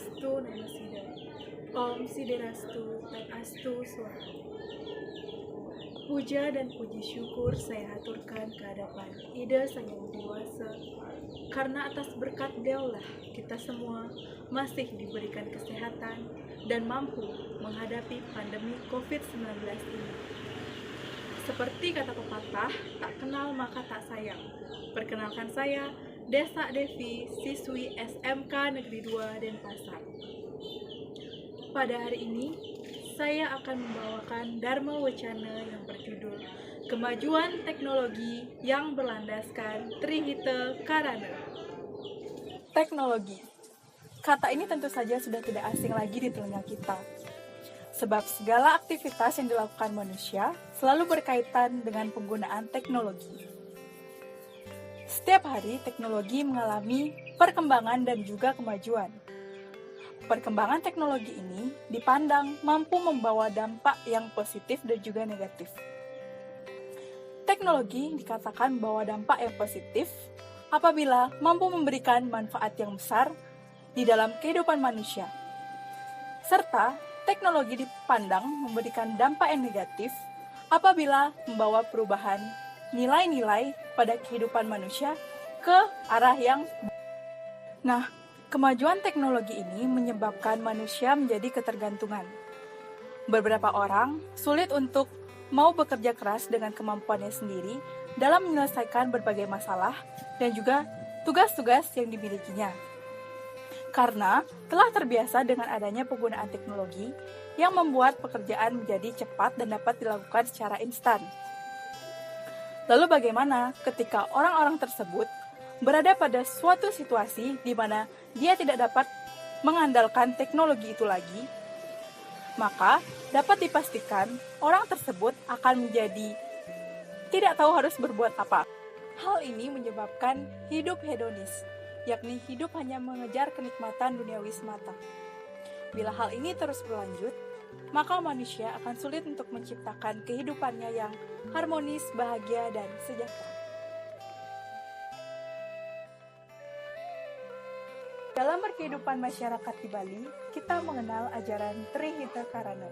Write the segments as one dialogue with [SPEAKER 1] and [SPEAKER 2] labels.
[SPEAKER 1] Astu Namo Sida. Om Siderastu dan Astu Swaha. Puja dan puji syukur saya haturkan ke hadapan Ida Sang Yang Widi Wasa, karena atas berkat Beliaulah kita semua masih diberikan kesehatan dan mampu menghadapi pandemi COVID-19 ini. Seperti kata pepatah, tak kenal maka tak sayang. Perkenalkan saya, Desa Devi, siswi SMK Negeri 2 Denpasar. Pada hari ini, saya akan membawakan Dharma Wacana yang berjudul Kemajuan Teknologi yang Berlandaskan Trihita Karana. Teknologi. Kata ini tentu saja sudah tidak asing lagi di telinga kita. Sebab segala aktivitas yang dilakukan manusia selalu berkaitan dengan penggunaan teknologi. Setiap hari teknologi mengalami perkembangan dan juga kemajuan. Perkembangan teknologi ini dipandang mampu membawa dampak yang positif dan juga negatif. Teknologi dikatakan membawa dampak yang positif apabila mampu memberikan manfaat yang besar di dalam kehidupan manusia. Serta teknologi dipandang memberikan dampak yang negatif apabila membawa perubahan nilai-nilai pada kehidupan manusia ke arah yang kemajuan teknologi ini menyebabkan manusia menjadi ketergantungan. Beberapa orang sulit untuk mau bekerja keras dengan kemampuannya sendiri dalam menyelesaikan berbagai masalah dan juga tugas-tugas yang dimilikinya. Karena telah terbiasa dengan adanya penggunaan teknologi yang membuat pekerjaan menjadi cepat dan dapat dilakukan secara instan. Lalu bagaimana ketika orang-orang tersebut berada pada suatu situasi di mana dia tidak dapat mengandalkan teknologi itu lagi? Maka dapat dipastikan orang tersebut akan menjadi tidak tahu harus berbuat apa. Hal ini menyebabkan hidup hedonis, yakni hidup hanya mengejar kenikmatan duniawi semata. Bila hal ini terus berlanjut, maka manusia akan sulit untuk menciptakan kehidupannya yang harmonis, bahagia, dan sejahtera. Dalam berkehidupan masyarakat di Bali, kita mengenal ajaran Trihita Karana,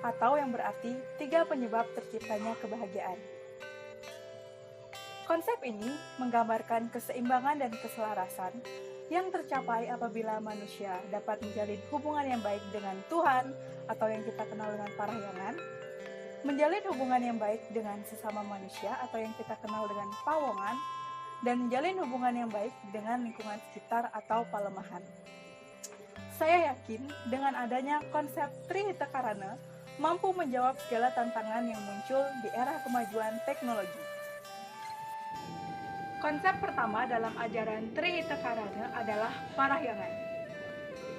[SPEAKER 1] atau yang berarti 3 penyebab terciptanya kebahagiaan. Konsep ini menggambarkan keseimbangan dan keselarasan yang tercapai apabila manusia dapat menjalin hubungan yang baik dengan Tuhan atau yang kita kenal dengan parahyangan, menjalin hubungan yang baik dengan sesama manusia atau yang kita kenal dengan pawongan, dan menjalin hubungan yang baik dengan lingkungan sekitar atau palemahan. Saya yakin dengan adanya konsep Trihita Karana mampu menjawab segala tantangan yang muncul di era kemajuan teknologi. Konsep pertama dalam ajaran Trihita Karana adalah parahyangan.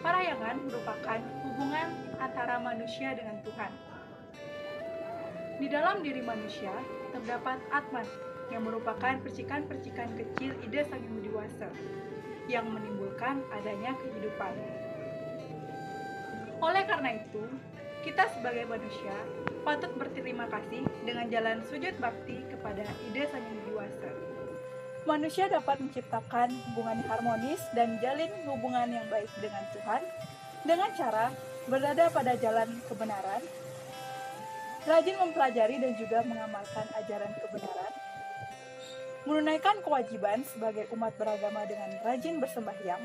[SPEAKER 1] Parahyangan merupakan hubungan antara manusia dengan Tuhan. Di dalam diri manusia terdapat Atman, yang merupakan percikan-percikan kecil ide Sang Yang Widi Wasa, yang menimbulkan adanya kehidupan. Oleh karena itu, kita sebagai manusia patut berterima kasih dengan jalan sujud bakti kepada ide Sang Yang Widi Wasa. Manusia dapat menciptakan hubungan yang harmonis dan jalin hubungan yang baik dengan Tuhan dengan cara berada pada jalan kebenaran, rajin mempelajari dan juga mengamalkan ajaran kebenaran, menunaikan kewajiban sebagai umat beragama dengan rajin bersembahyang,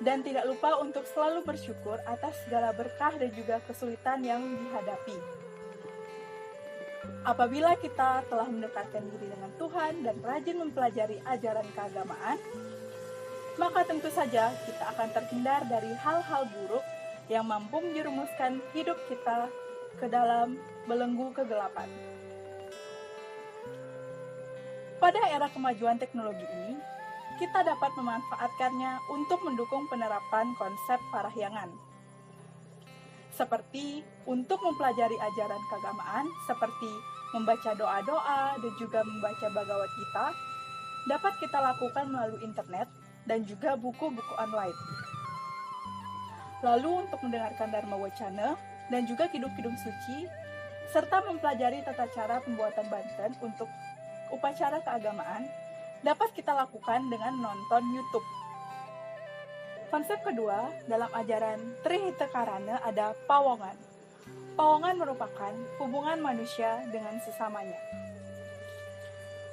[SPEAKER 1] dan tidak lupa untuk selalu bersyukur atas segala berkah dan juga kesulitan yang dihadapi. Apabila kita telah mendekatkan diri dengan Tuhan dan rajin mempelajari ajaran keagamaan, maka tentu saja kita akan terhindar dari hal-hal buruk yang mampu menjerumuskan hidup kita ke dalam belenggu kegelapan. Pada era kemajuan teknologi ini, kita dapat memanfaatkannya untuk mendukung penerapan konsep parahyangan. Seperti untuk mempelajari ajaran keagamaan, seperti membaca doa-doa dan juga membaca Bhagavad Gita, dapat kita lakukan melalui internet dan juga buku-buku online. Lalu untuk mendengarkan Dharma Wacana dan juga kidung-kidung suci, serta mempelajari tata cara pembuatan banten untuk upacara keagamaan, dapat kita lakukan dengan nonton YouTube. Konsep kedua dalam ajaran Trihita Karana ada pawongan. Pawongan merupakan hubungan manusia dengan sesamanya.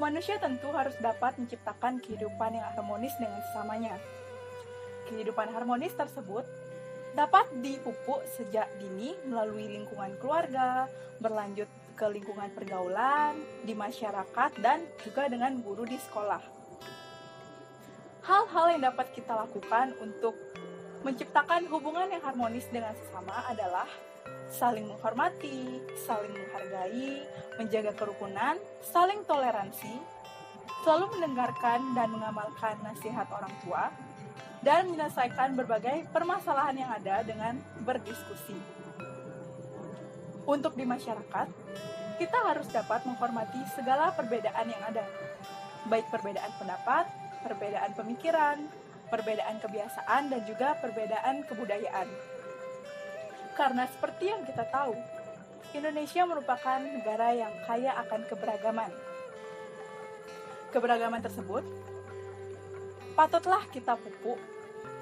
[SPEAKER 1] Manusia tentu harus dapat menciptakan kehidupan yang harmonis dengan sesamanya. Kehidupan harmonis tersebut dapat dipupuk sejak dini melalui lingkungan keluarga, berlanjut ke lingkungan pergaulan, di masyarakat, dan juga dengan guru di sekolah. Hal-hal yang dapat kita lakukan untuk menciptakan hubungan yang harmonis dengan sesama adalah saling menghormati, saling menghargai, menjaga kerukunan, saling toleransi, selalu mendengarkan dan mengamalkan nasihat orang tua, dan menyelesaikan berbagai permasalahan yang ada dengan berdiskusi. Untuk di masyarakat, kita harus dapat menghormati segala perbedaan yang ada, baik perbedaan pendapat, perbedaan pemikiran, perbedaan kebiasaan, dan juga perbedaan kebudayaan. Karena seperti yang kita tahu, Indonesia merupakan negara yang kaya akan keberagaman. Keberagaman tersebut patutlah kita pupuk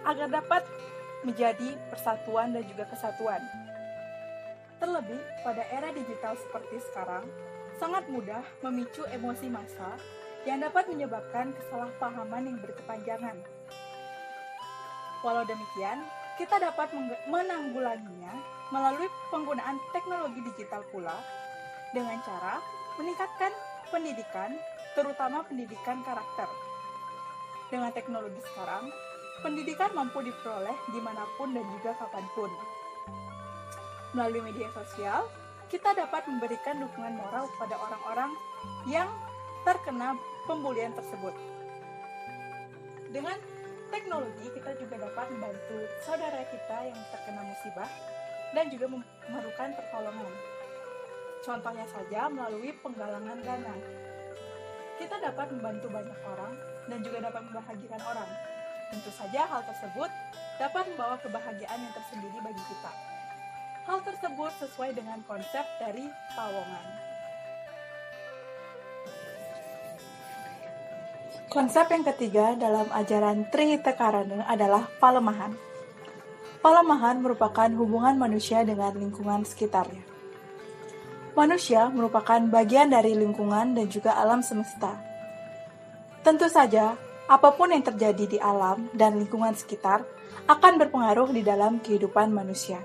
[SPEAKER 1] agar dapat menjadi persatuan dan juga kesatuan. Terlebih pada era digital seperti sekarang, sangat mudah memicu emosi massa yang dapat menyebabkan kesalahpahaman yang berkepanjangan. Walau demikian, kita dapat menanggulanginya melalui penggunaan teknologi digital pula dengan cara meningkatkan pendidikan, terutama pendidikan karakter. Dengan teknologi sekarang, pendidikan mampu diperoleh dimanapun dan juga kapanpun. Melalui media sosial, kita dapat memberikan dukungan moral kepada orang-orang yang terkena pembulian tersebut. Dengan teknologi, kita juga dapat membantu saudara kita yang terkena musibah dan juga memerlukan pertolongan. Contohnya saja melalui penggalangan dana. Kita dapat membantu banyak orang dan juga dapat membahagiakan orang. Tentu saja hal tersebut dapat membawa kebahagiaan yang tersendiri bagi kita. Hal tersebut sesuai dengan konsep dari pawongan. Konsep yang ketiga dalam ajaran Trihita Karana adalah palemahan. Palemahan merupakan hubungan manusia dengan lingkungan sekitarnya. Manusia merupakan bagian dari lingkungan dan juga alam semesta. Tentu saja, apapun yang terjadi di alam dan lingkungan sekitar akan berpengaruh di dalam kehidupan manusia.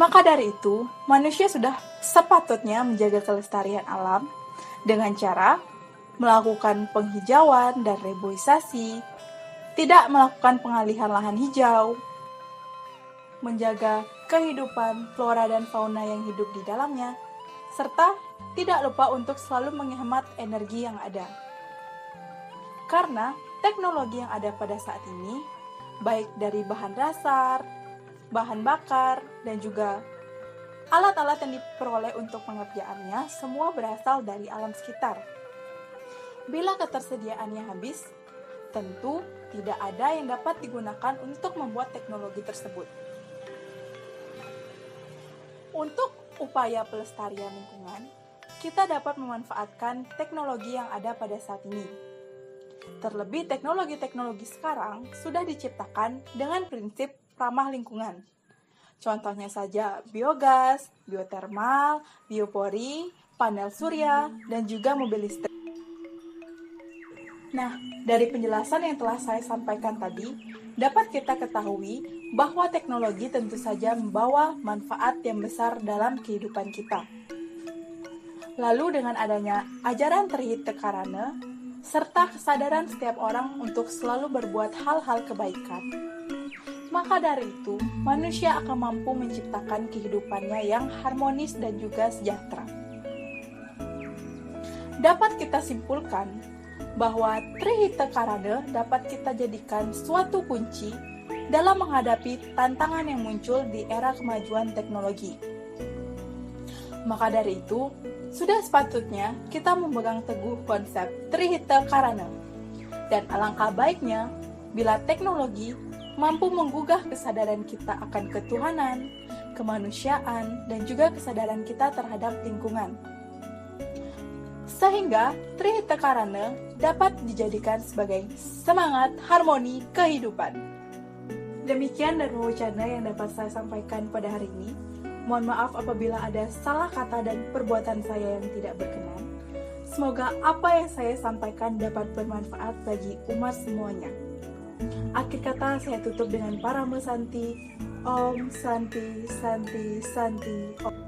[SPEAKER 1] Maka dari itu, manusia sudah sepatutnya menjaga kelestarian alam dengan cara melakukan penghijauan dan reboisasi, tidak melakukan pengalihan lahan hijau, menjaga kehidupan flora dan fauna yang hidup di dalamnya, serta tidak lupa untuk selalu menghemat energi yang ada. Karena teknologi yang ada pada saat ini, baik dari bahan dasar, bahan bakar, dan juga alat-alat yang diperoleh untuk pengerjaannya, semua berasal dari alam sekitar. Bila ketersediaannya habis, tentu tidak ada yang dapat digunakan untuk membuat teknologi tersebut. Untuk upaya pelestarian lingkungan, kita dapat memanfaatkan teknologi yang ada pada saat ini. Terlebih teknologi-teknologi sekarang sudah diciptakan dengan prinsip ramah lingkungan. Contohnya saja biogas, biotermal, biopori, panel surya, dan juga mobil listrik. Nah, dari penjelasan yang telah saya sampaikan tadi, dapat kita ketahui bahwa teknologi tentu saja membawa manfaat yang besar dalam kehidupan kita. Lalu dengan adanya ajaran Trihita Karana, serta kesadaran setiap orang untuk selalu berbuat hal-hal kebaikan, maka dari itu, manusia akan mampu menciptakan kehidupannya yang harmonis dan juga sejahtera. Dapat kita simpulkan bahwa Trihita Karana dapat kita jadikan suatu kunci dalam menghadapi tantangan yang muncul di era kemajuan teknologi. Maka dari itu, sudah sepatutnya kita memegang teguh konsep Trihita Karana. Dan alangkah baiknya bila teknologi mampu menggugah kesadaran kita akan ketuhanan, kemanusiaan, dan juga kesadaran kita terhadap lingkungan. sehingga Trihita Karana dapat dijadikan sebagai semangat harmoni kehidupan. Demikian Dharma Wacana yang dapat saya sampaikan pada hari ini. Mohon maaf apabila ada salah kata dan perbuatan saya yang tidak berkenan. Semoga apa yang saya sampaikan dapat bermanfaat bagi umat semuanya. Akhir kata saya tutup dengan Parama Santi. Om Santi Santi Santi Om.